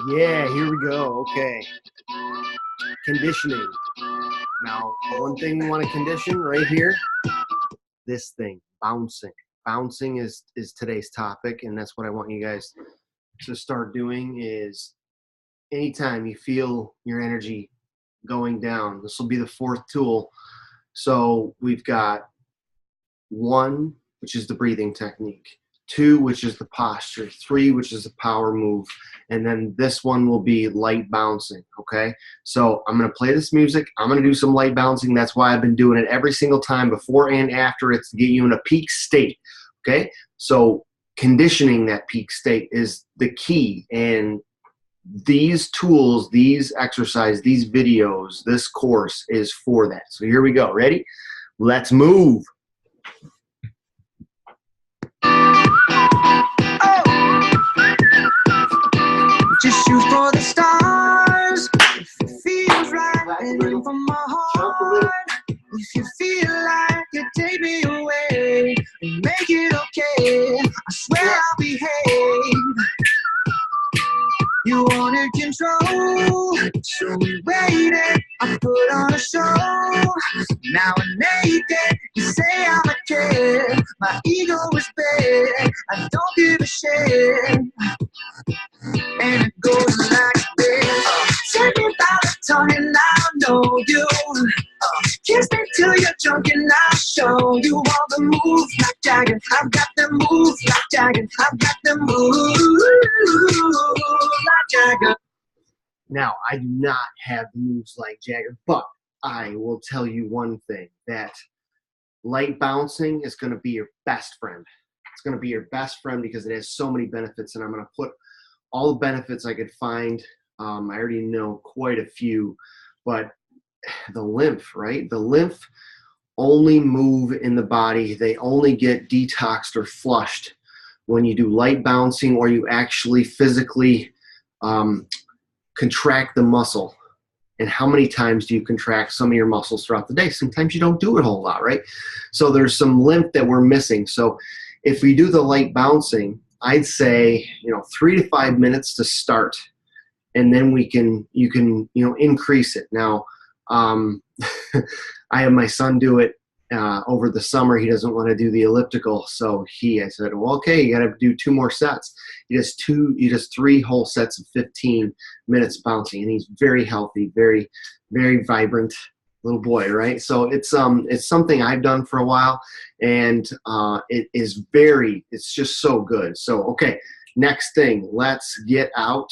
Yeah, here we go. Okay. Conditioning. Now, one thing we want to condition right here, this thing, bouncing. Bouncing is today's topic, and that's what I want you guys to start doing is anytime you feel your energy going down, this will be the fourth tool. So we've got 1, which is the breathing technique, 2, which is the posture, 3, which is the power move, and then this one will be light bouncing, okay? So I'm going to play this music. I'm going to do some light bouncing. That's why I've been doing it every single time before and after. It's to get you in a peak state, okay? So conditioning that peak state is the key, and these tools, these exercises, these videos, this course is for that. So here we go. Ready? Let's move. Just shoot for the stars. If it feels right, and from my heart. If you feel like you take me away and make it okay, I swear I'll behave. You wanted control, so we waited. I put on a show. Now I'm naked. You say I'm a kid. My ego is big. I don't give a shit. And it goes like this. Take me by the tongue and I'll know you. Kiss me till you're drunk and I'll show you all the moves like Jagger. I've got the moves like Jagger. I've got the moves like Jagger. Now, I do not have moves like Jagger, but I will tell you one thing, that light bouncing is going to be your best friend. It's going to be your best friend because it has so many benefits, and I'm going to put all the benefits I could find. I already know quite a few, but the lymph, right? The lymph only move in the body. They only get detoxed or flushed when you do light bouncing or you actually physically contract the muscle. And how many times do you contract some of your muscles throughout the day? Sometimes you don't do it a whole lot, right? So there's some lymph that we're missing. So if we do the light bouncing, I'd say, 3 to 5 minutes to start, and then you can increase it. Now, I have my son do it over the summer. He doesn't want to do the elliptical, so I said, well, okay, you got to do 2 more sets. He does 3 whole sets of 15 minutes bouncing, and he's very healthy, very, very vibrant little boy, right? So it's something I've done for a while, and it's just so good. So, okay, next thing, let's get out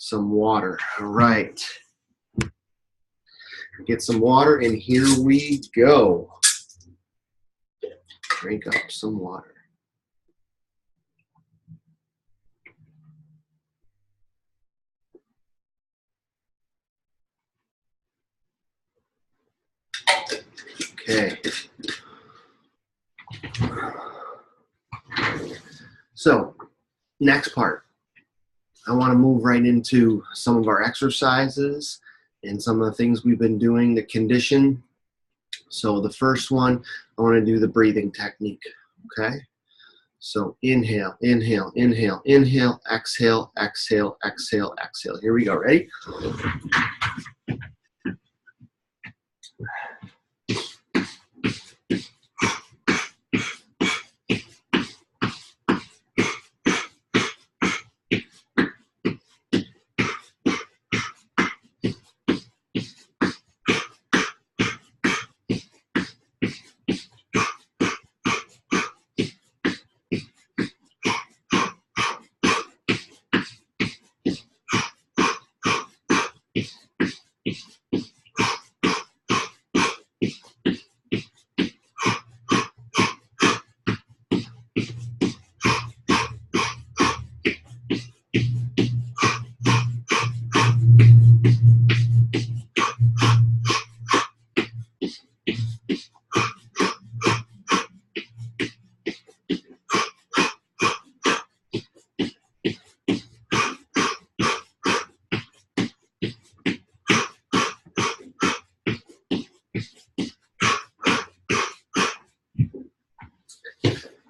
some water. All right. Get some water, and here we go. Drink up some water. Okay. So, next part. I want to move right into some of our exercises and some of the things we've been doing to condition. So the first one, I want to do the breathing technique, okay? So inhale, inhale, inhale, inhale, exhale, exhale, exhale, exhale. Here we go, ready?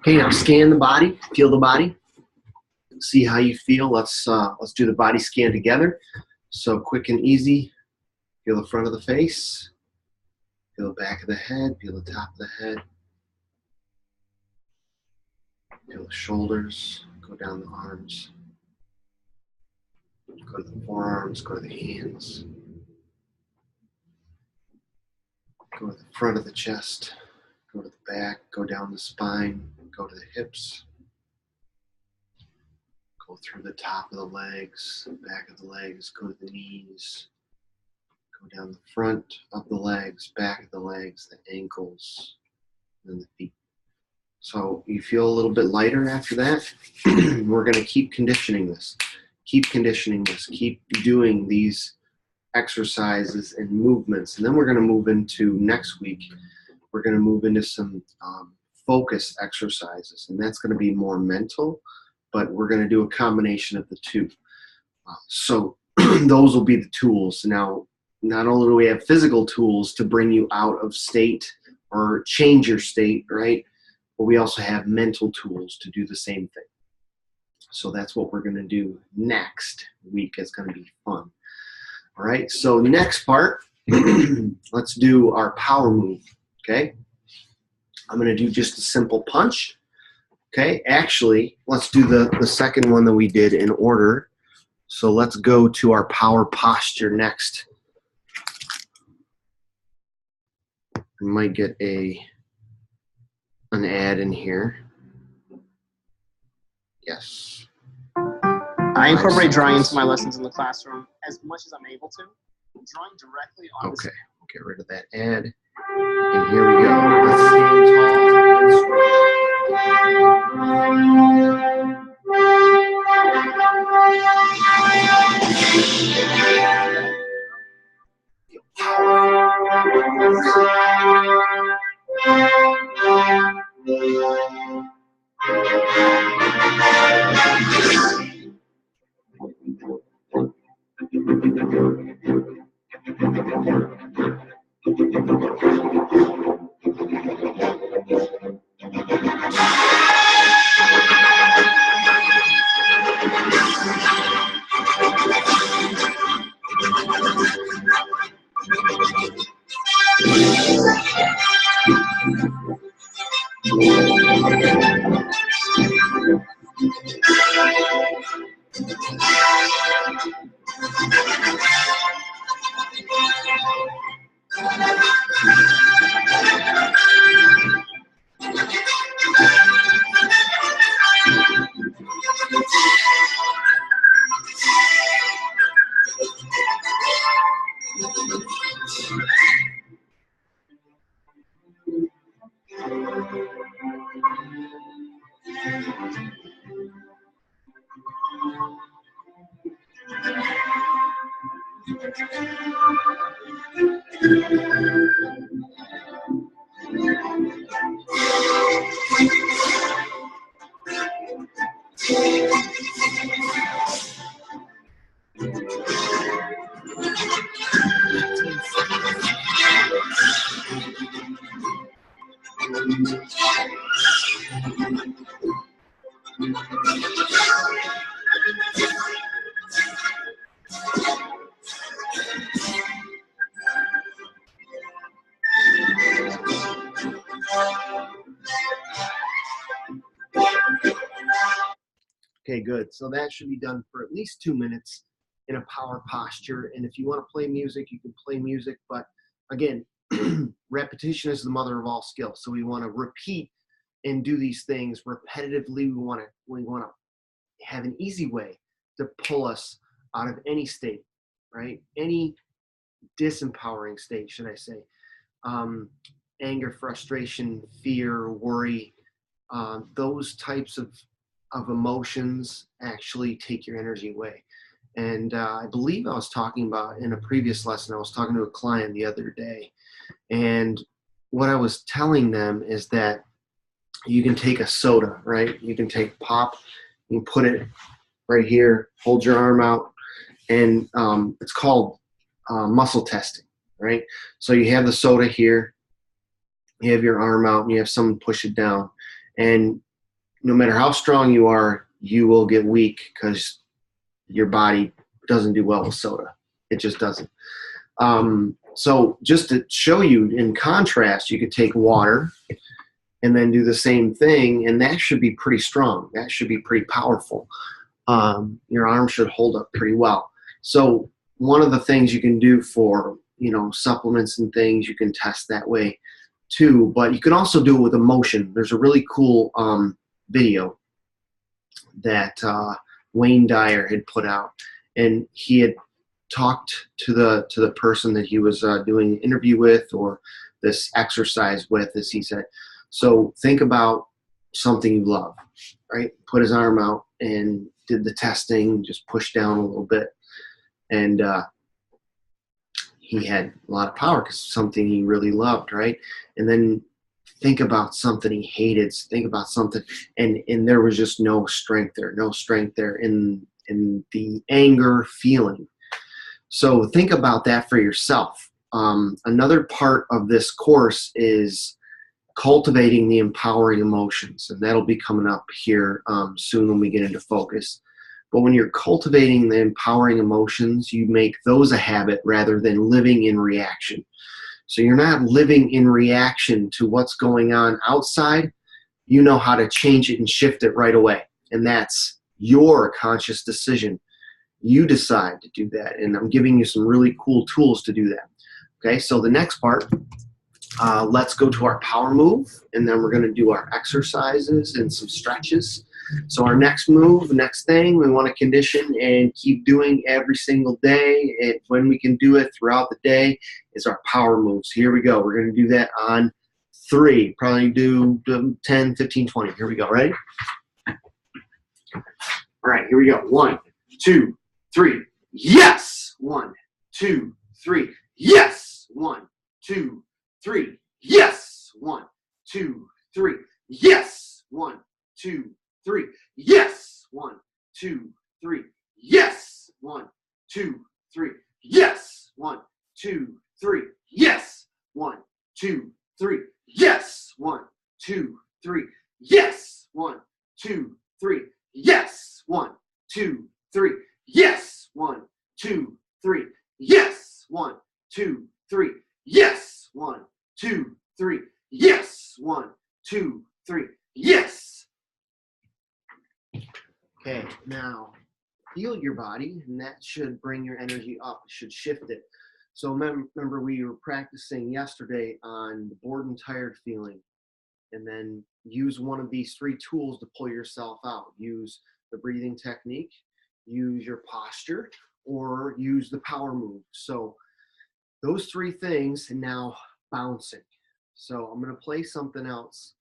Okay, now scan the body, feel the body. see how you feel. Let's do the body scan together. So quick and easy. Feel the front of the face. Feel the back of the head. Feel the top of the head. Feel the shoulders. Go down the arms. Go to the forearms. Go to the hands. Go to the front of the chest. Go to the back. Go down the spine. Go to the hips. Go through the top of the legs, back of the legs, go to the knees, go down the front of the legs, back of the legs, the ankles, and the feet. So you feel a little bit lighter after that. We're going to keep conditioning this. Keep conditioning this. Keep doing these exercises and movements. And then we're going to move into next week. We're going to move into some focus exercises. And that's going to be more mental, but we're going to do a combination of the two. So those will be the tools. Now, not only do we have physical tools to bring you out of state or change your state, right? But we also have mental tools to do the same thing. So that's what we're going to do next week. It's going to be fun. All right, so next part, let's do our power move, okay? I'm going to do just a simple punch. Okay, actually, let's do the second one that we did in order. So let's go to our power posture next. We might get an ad in here. Yes. I incorporate drawing into my lessons in the classroom as much as I'm able to. Drawing directly on Okay, we'll get rid of that ad. And here we go. Let's stand tall. Okay, good. So that should be done for at least 2 minutes in a power posture. And if you want to play music, you can play music. But again, repetition is the mother of all skills. So we want to repeat and do these things repetitively. We want to have an easy way to pull us out of any state, right? Any disempowering state, should I say. Anger, frustration, fear, worry, those types of emotions actually take your energy away. And I believe I was talking about in a previous lesson, I was talking to a client the other day, and what I was telling them is that you can take a soda, right? You can take pop, you put it right here, hold your arm out, and it's called muscle testing, right? So you have the soda here, you have your arm out, and you have someone push it down, and no matter how strong you are, you will get weak because your body doesn't do well with soda. It just doesn't. So just to show you in contrast, you could take water and then do the same thing, and that should be pretty strong. That should be pretty powerful. Your arm should hold up pretty well. So one of the things you can do for, supplements and things, you can test that way too, but you can also do it with emotion. There's a really cool video that Wayne Dyer had put out, and he had talked to the person that he was doing an interview with or this exercise with, as he said. So think about something you love, right? Put his arm out and did the testing, just pushed down a little bit, and he had a lot of power because something he really loved, right? And then think about something he hated. Think about something, and there was just no strength there in the anger feeling. So think about that for yourself. Another part of this course is cultivating the empowering emotions, and that'll be coming up here soon when we get into focus. But when you're cultivating the empowering emotions, you make those a habit rather than living in reaction. So you're not living in reaction to what's going on outside. You know how to change it and shift it right away. And that's your conscious decision. You decide to do that. And I'm giving you some really cool tools to do that. Okay, so the next part, let's go to our power move, and then we're going to do our exercises and some stretches. So our next move, next thing we want to condition and keep doing every single day, and when we can do it throughout the day, is our power moves. Here we go. We're going to do that on 3. Probably do 10, 15, 20. Here we go. Ready? All right, here we go. 1, 2, 3. Yes! 1, 2, 3. Yes! 1, 2, 3. Yes! 1, 2, 3. Yes! 1, 2, 3. Yes! 1, 2, 3. Yes! 1, 2, 3. Yes! 1, 2, 3. Yes! 1, 2, 3. Yes! 1, 2, 3. Yes! 1, 2, 3. Yes! 1, 2, 3. Yes! 1, 2, 3. Yes! 1, 2, 3. Yes! 1, 2, 3. Yes! 1, 2, 3. Yes! Okay, now feel your body, and that should bring your energy up. It should shift it. So remember we were practicing yesterday on the bored and tired feeling, and then use one of these 3 tools to pull yourself out. Use the breathing technique, use your posture, or use the power move. So those 3 things, and now bouncing. So I'm going to play something else,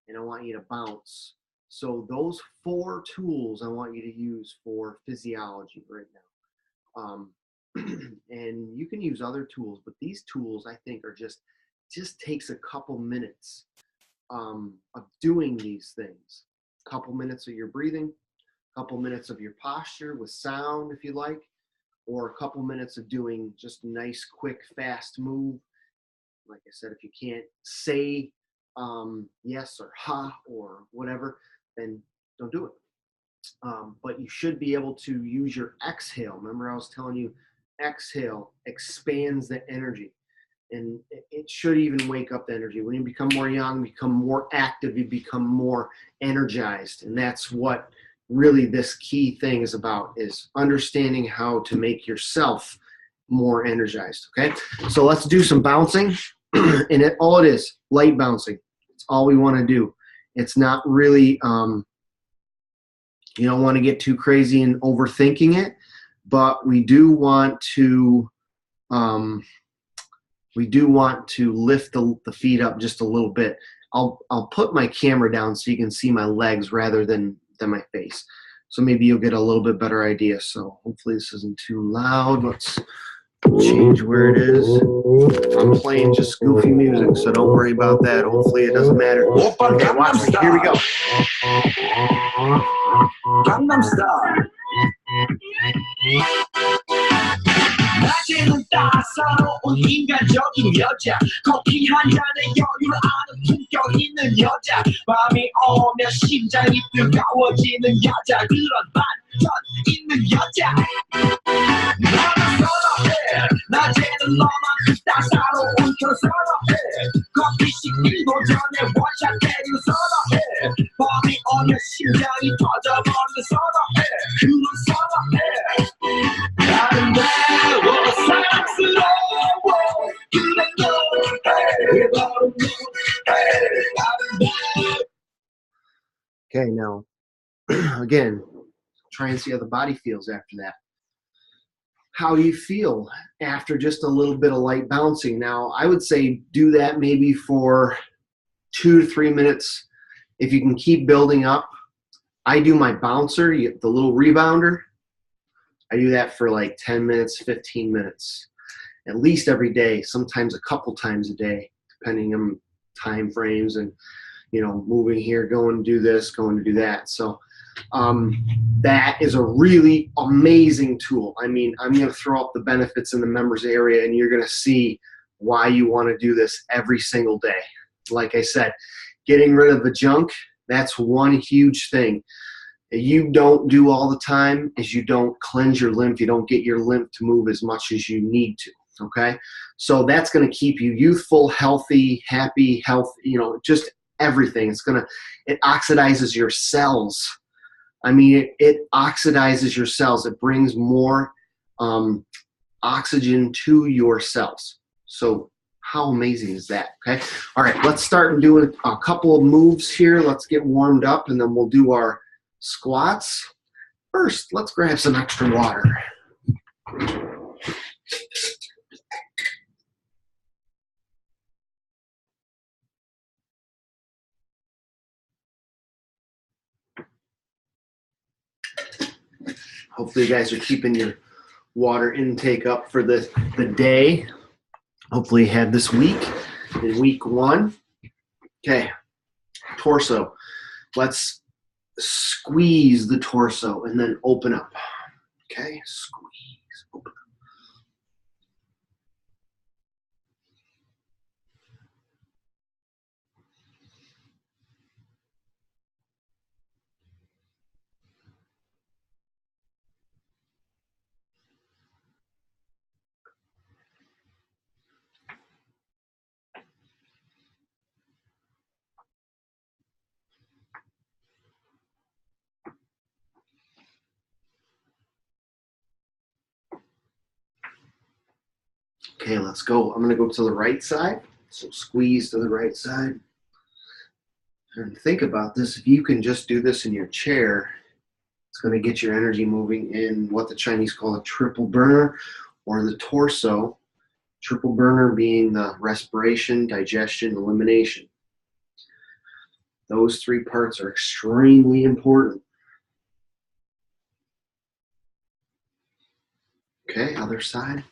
and I want you to bounce. So those 4 tools I want you to use for physiology right now. And you can use other tools, but these tools I think are just takes a couple minutes of doing these things. A couple minutes of your breathing, a couple minutes of your posture with sound if you like, or a couple minutes of doing just a nice, quick, fast move. Like I said, if you can't say yes or ha or whatever, then don't do it. But you should be able to use your exhale. Remember I was telling you, exhale expands the energy, and it should even wake up the energy. When you become more young, become more active, you become more energized. And that's what really this key thing is about, is understanding how to make yourself more energized. Okay, so let's do some bouncing. And all it is, light bouncing. It's all we want to do. It's not really, you don't want to get too crazy and overthinking it, but we do want to lift the feet up just a little bit. I'll put my camera down so you can see my legs rather than my face. So maybe you'll get a little bit better idea. So hopefully this isn't too loud. Let's change where it is. I'm playing just goofy music, so don't worry about that. Hopefully it doesn't matter. Okay, watch me. Here we go. Gangnam Style. 낮에는 따사로운 인간적인 여자 커피 한 잔에 여유를 아는 품격 있는 여자 밤이 오면 심장이 뜨거워지는 여자 그런 반전 있는 여자 너는 선호해 낮에는 너만큼 따사로운 그런 선호해 커피 식기도 전에 원샷 때리는 선호해 밤이 오면 심장이 터져버리는 선호해 그런 선호해 아름다워 사랑스러워 그래 너 바로 너 아름다워. Okay, now again, try and see how the body feels after that. How do you feel after just a little bit of light bouncing? Now, I would say do that maybe for 2 to 3 minutes. If you can keep building up, I do my bouncer, the little rebounder. I do that for like 10 minutes, 15 minutes, at least every day, sometimes a couple times a day, depending on time frames and, you know, moving here, going to do this, going to do that. So that is a really amazing tool. I mean, I'm going to throw up the benefits in the members area, and you're going to see why you want to do this every single day. Like I said, getting rid of the junk, that's one huge thing that you don't do all the time is you don't cleanse your lymph. You don't get your lymph to move as much as you need to. Okay. So that's going to keep you youthful, healthy, happy, you know, just everything. It oxidizes your cells. I mean, it oxidizes your cells. It brings more oxygen to your cells. So how amazing is that? Okay. All right. Let's start doing a couple of moves here. Let's get warmed up, and then we'll do our squats. First, let's grab some extra water. Hopefully you guys are keeping your water intake up for the day. Hopefully you had this week in week 1. Okay, torso. Let's squeeze the torso and then open up. Okay, squeeze, open up. Okay, let's go. I'm going to go to the right side. So squeeze to the right side. And think about this. If you can just do this in your chair, it's going to get your energy moving in what the Chinese call a triple burner, or the torso. Triple burner being the respiration, digestion, elimination. Those 3 parts are extremely important. Okay, other side.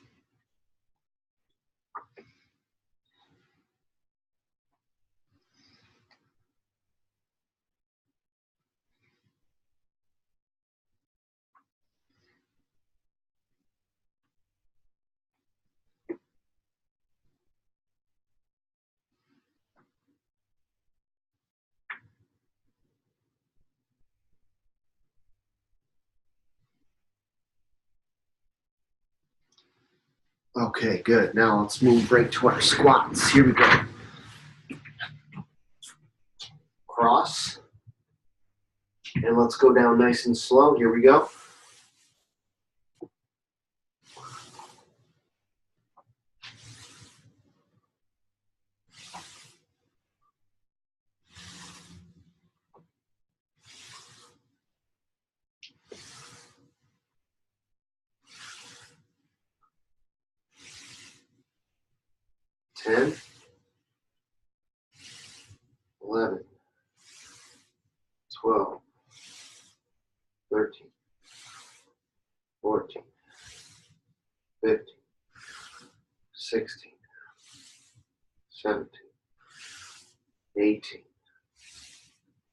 Okay, good. Now let's move right to our squats. Here we go. Cross. And let's go down nice and slow. Here we go. Ten, 11, 12, 13, 14, 15, 16, 17, 18,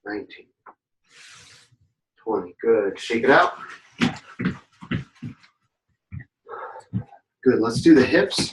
19, 20. Good. Shake it out. Good. Let's do the hips.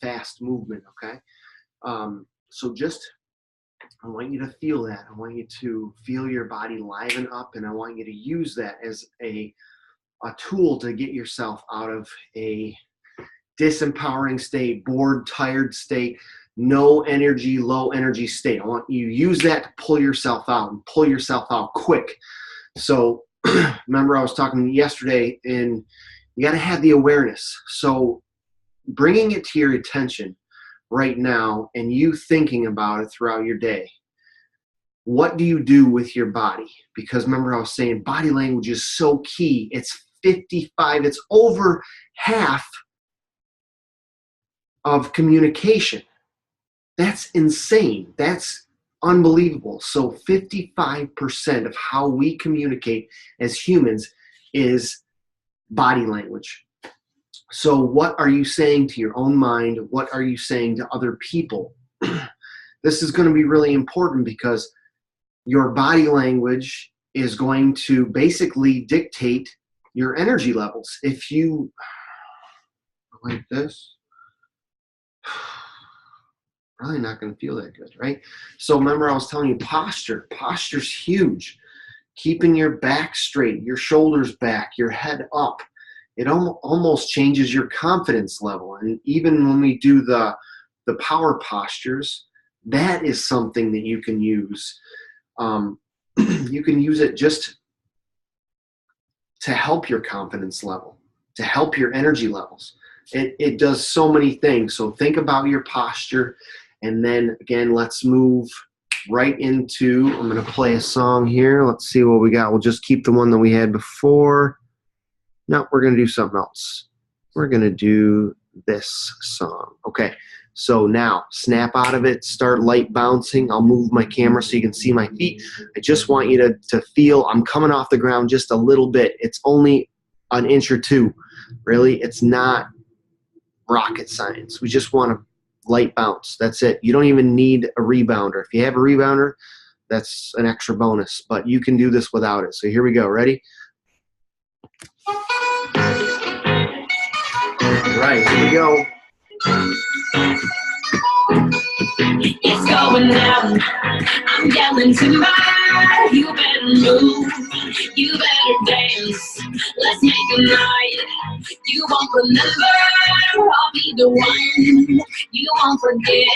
fast movement, okay? So just, I want you to feel that. I want you to feel your body liven up, and I want you to use that as a tool to get yourself out of a disempowering state, bored, tired state, no energy, low energy state. I want you to use that to pull yourself out, and pull yourself out quick. So remember I was talking yesterday, and you got to have the awareness. So bringing it to your attention right now, and you thinking about it throughout your day. What do you do with your body? Because remember I was saying body language is so key. It's 55, it's over half of communication. That's insane. That's unbelievable. So 55% of how we communicate as humans is body language. So what are you saying to your own mind? What are you saying to other people? This is going to be really important, because your body language is going to basically dictate your energy levels. If you like this, probably not going to feel that good, right? So remember I was telling you posture. Posture's huge. Keeping your back straight, your shoulders back, your head up. It almost changes your confidence level. And even when we do the power postures, that is something that you can use. You can use it just to help your confidence level, to help your energy levels. It does so many things. So think about your posture. And then again, let's move right into, I'm going to play a song here. Let's see what we got. We'll just keep the one that we had before. No, we're going to do something else. We're going to do this song. Okay, so now snap out of it, start light bouncing. I'll move my camera so you can see my feet. I just want you to feel I'm coming off the ground just a little bit. It's only an inch or two. Really, it's not rocket science. We just want to light bounce. That's it. You don't even need a rebounder. If you have a rebounder, that's an extra bonus, but you can do this without it. So here we go. Ready? Right, here we go. It's going down. I'm yelling timber. You better move. You better dance. Let's make a night you won't remember. I'll be the one you won't forget.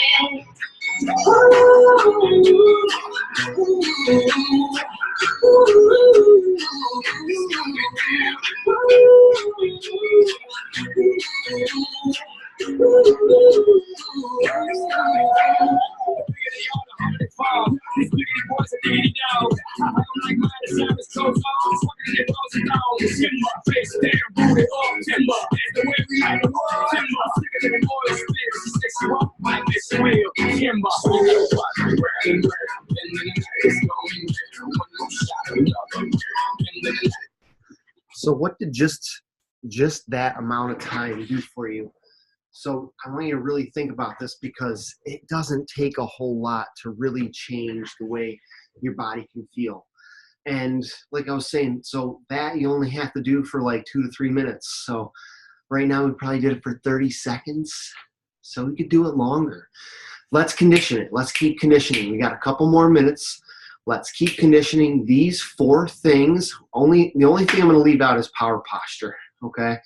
So what did just that amount of time do for you? So I want you to really think about this, because it doesn't take a whole lot to really change the way your body can feel. And like I was saying, so that you only have to do for like 2 to 3 minutes. So right now we probably did it for 30 seconds. So we could do it longer. Let's condition it. Let's keep conditioning. We got a couple more minutes. Let's keep conditioning these 4 things. The only thing I'm going to leave out is power posture. Okay.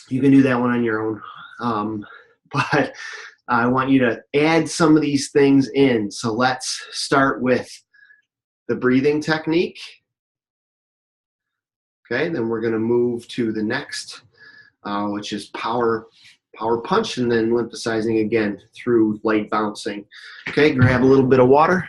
You can do that one on your own. But I want you to add some of these things in. So let's start with the breathing technique. Okay, then we're going to move to the next, which is power punch, and then lymphocyzing again through light bouncing. Okay, grab a little bit of water.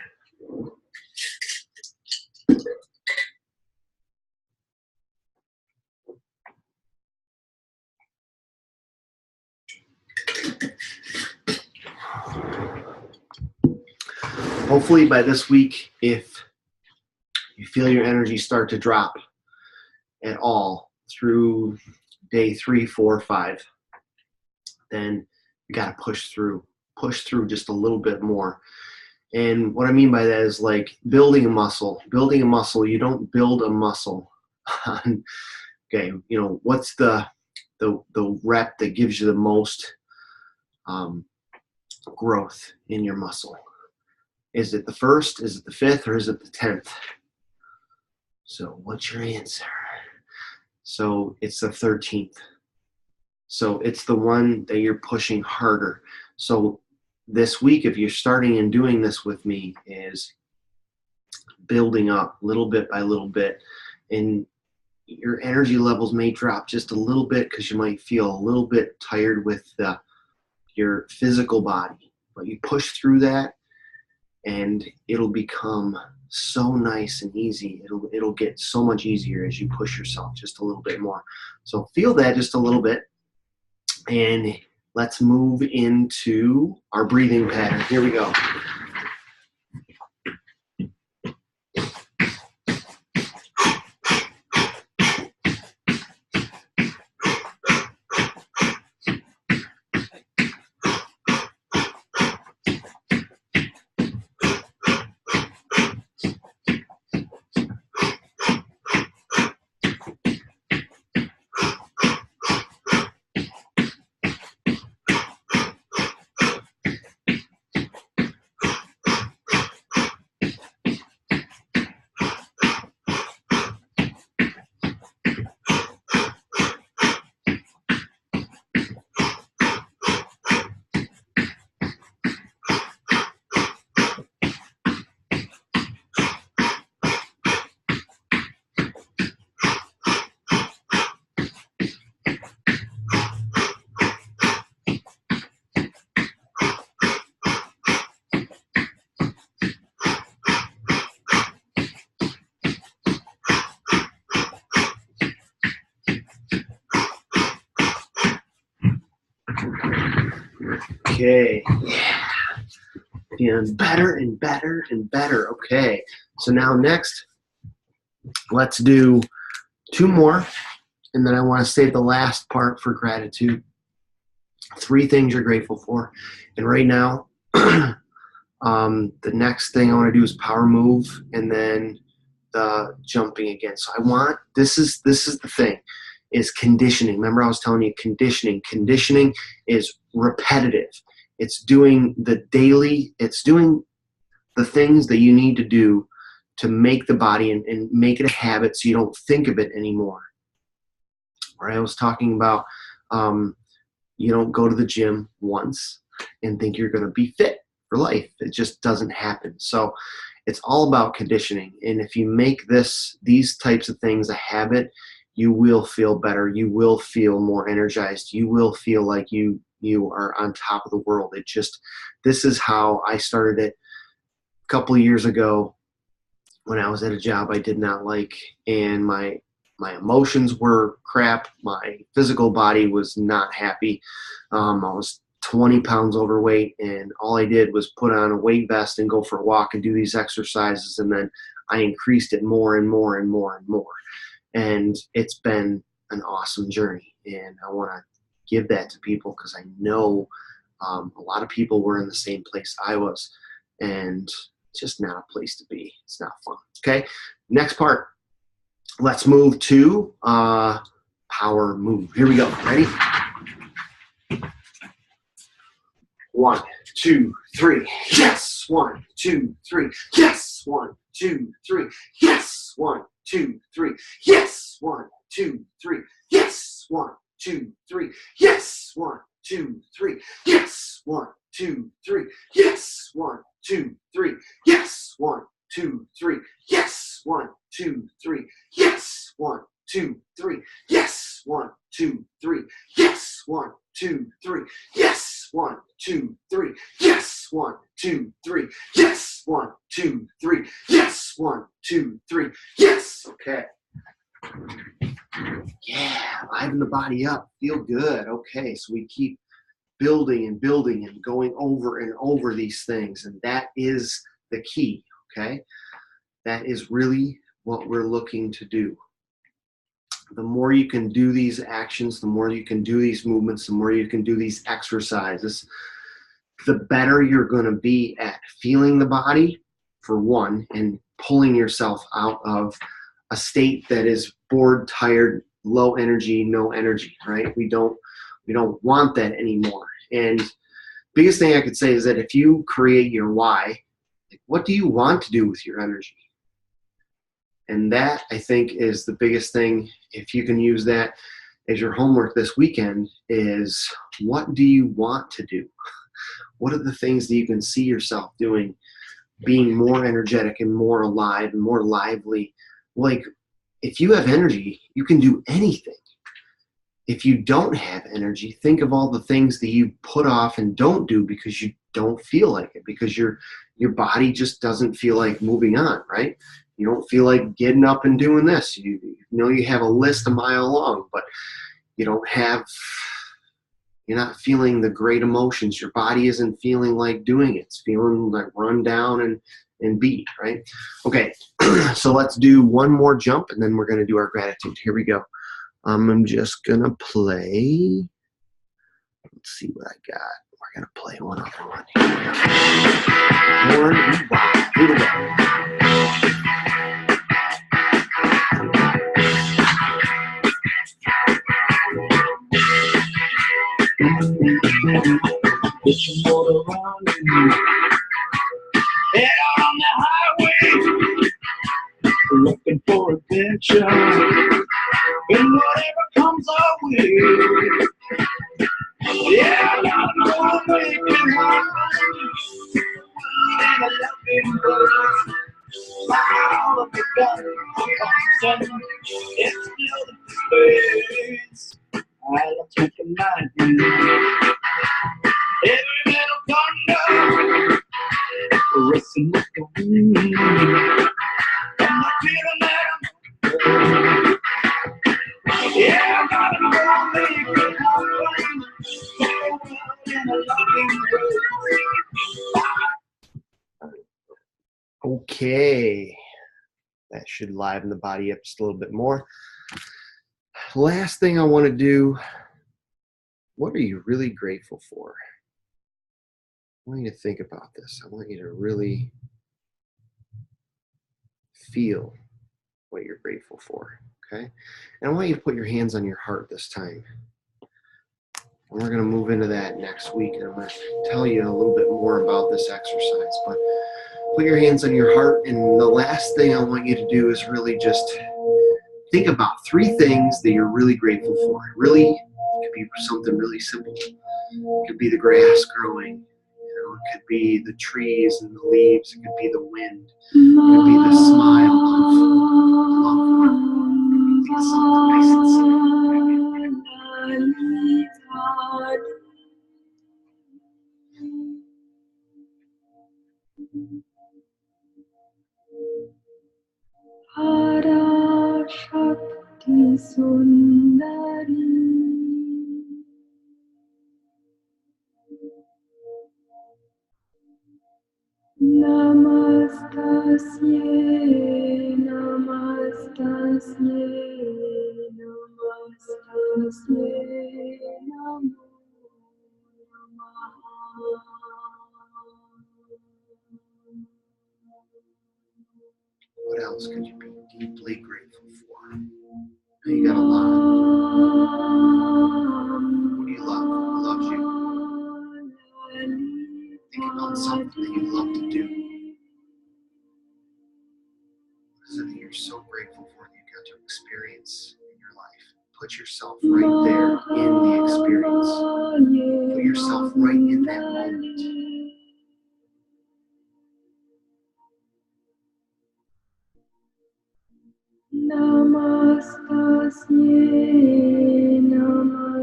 Hopefully by this week, if you feel your energy start to drop at all through day 3, 4, 5, then you got to push through just a little bit more. And what I mean by that is like building a muscle. Building a muscle, you don't build a muscle on, okay, what's the the rep that gives you the most growth in your muscle? Is it the first? Is it the fifth? Or is it the 10th? So what's your answer? So it's the 13th. So it's the one that you're pushing harder. So this week, if you're starting and doing this with me, is building up little bit by little bit. And your energy levels may drop just a little bit because you might feel a little bit tired with your physical body. But you push through that, and it'll become so nice and easy. It'll get so much easier as you push yourself just a little bit more. So feel that just a little bit, and let's move into our breathing pattern. Here we go. Okay, yeah, feeling better and better and better. Okay, so now next, let's do 2 more, and then I want to save the last part for gratitude. 3 things you're grateful for, and right now, the next thing I want to do is power move, and then the jumping again. So I want, this is the thing, is conditioning. Remember I was telling you conditioning. Conditioning is repetitive. It's doing the daily, it's doing the things that you need to do to make the body and make it a habit so you don't think of it anymore. Right? I was talking about you don't go to the gym once and think you're going to be fit for life. It just doesn't happen. So it's all about conditioning. And if you make these types of things a habit, you will feel better. You will feel more energized. You will feel like you are on top of the world. This is how I started it a couple of years ago when I was at a job I did not like, and my emotions were crap. My physical body was not happy. I was 20 pounds overweight, and all I did was put on a weight vest and go for a walk and do these exercises, and then I increased it more and more and more and more. And it's been an awesome journey, and I want to give that to people because I know a lot of people were in the same place I was, and it's just not a place to be. It's not fun. Okay, next part. Let's move to power move. Here we go. Ready? 1, 2, 3. Yes. 1, 2, 3. Yes. 1, 2, 3. Yes. 1, 2, 3. Yes. 1, 2, 3. Yes. 1, 2, 3. Yes. 1, 2, 3. Yes. 1, 2, 3. Yes. 1, 2, 3. Yes. 1, 2, 3. Yes. 1, 2, 3. Yes. 1, 2, 3. Yes. 1, 2, 3. Yes. 1, 2, 3. Yes. 1, 2, 3. Yes. 1, 2, 3. Yes. 1, 2, 3. Yes. 1, 2, 3. Yes. Okay. Yeah, liven the body up. Feel good. Okay, so we keep building and building and going over and over these things, and that is the key. Okay, that is really what we're looking to do. The more you can do these actions, the more you can do these movements, the more you can do these exercises, the better you're going to be at feeling the body, for one, and pulling yourself out of a state that is bored, tired, low energy, no energy, right? We don't want that anymore. And biggest thing I could say is that if you create your why, like, what do you want to do with your energy? And that, I think, is the biggest thing. If you can use that as your homework this weekend, is what do you want to do? What are the things that you can see yourself doing, being more energetic and more alive and more lively? Like, if you have energy, you can do anything. If you don't have energy, think of all the things that you put off and don't do because you don't feel like it, because your body just doesn't feel like moving on, right? You don't feel like getting up and doing this. You know you have a list a mile long, but you don't have, you're not feeling the great emotions. Your body isn't feeling like doing it. It's feeling like run down and beat, right? Okay, so let's do one more jump and then we're going to do our gratitude. Here we go. I'm just going to play. Let's see what I got. We're going to play one other one. Here we go. Born and Wild. Here we go. Pushing water around me. Head out on the highway, looking for adventure, and whatever comes our way. Yeah, I gotta know what we can happen, and a loving place. All of the guns and exploding space. I love taking my view. Every metal thunder, racing with the wind. I'm not feeling that I'm yeah, I gotta know that you can complain. So well in a loving way. Okay. That should liven the body up just a little bit more. Last thing I want to do, what are you really grateful for? I want you to think about this. I want you to really feel what you're grateful for, okay? And I want you to put your hands on your heart this time. And we're going to move into that next week, and I'm going to tell you a little bit more about this exercise. But put your hands on your heart, and the last thing I want you to do is really just think about 3 things that you're really grateful for. Really, it could be something really simple. It could be the grass growing. It could be the trees and the leaves. It could be the wind. It could be the smile of loved one. Think of something nice and simple. Shakti Sundari Namastasye, Namastasye, Namastasye, Namo Namaha. What else could you be deeply grateful for? Now you got a lot. Who do you love? Who loves you? Think about something that you love to do. What is it that you're so grateful for that you got to experience in your life? Put yourself right there in the experience. Put yourself right in that moment. Namastasye, Namastasye,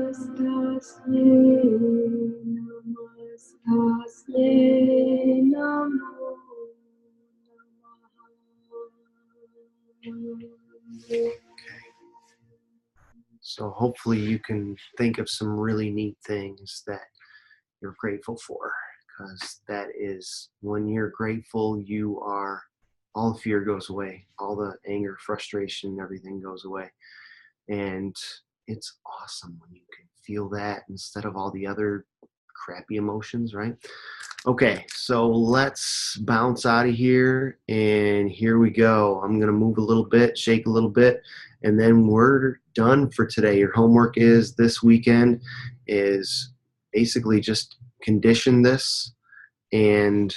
Namastasye, Namo Namaha. Okay. So hopefully you can think of some really neat things that you're grateful for, because that is, when you're grateful, you are, all the fear goes away, all the anger, frustration, everything goes away. And it's awesome when you can feel that instead of all the other crappy emotions, right? Okay, so let's bounce out of here, and here we go. I'm going to move a little bit, shake a little bit, and then we're done for today. Your homework is this weekend is basically just condition this and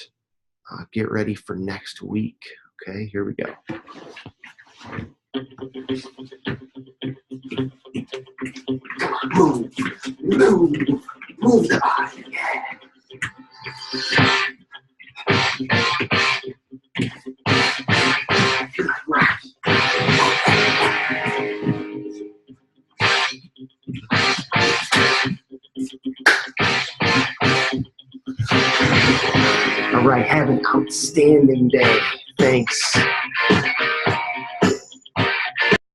get ready for next week. Okay, here we go. Move, move, move the body. Yeah. All right, have an outstanding day. Thanks.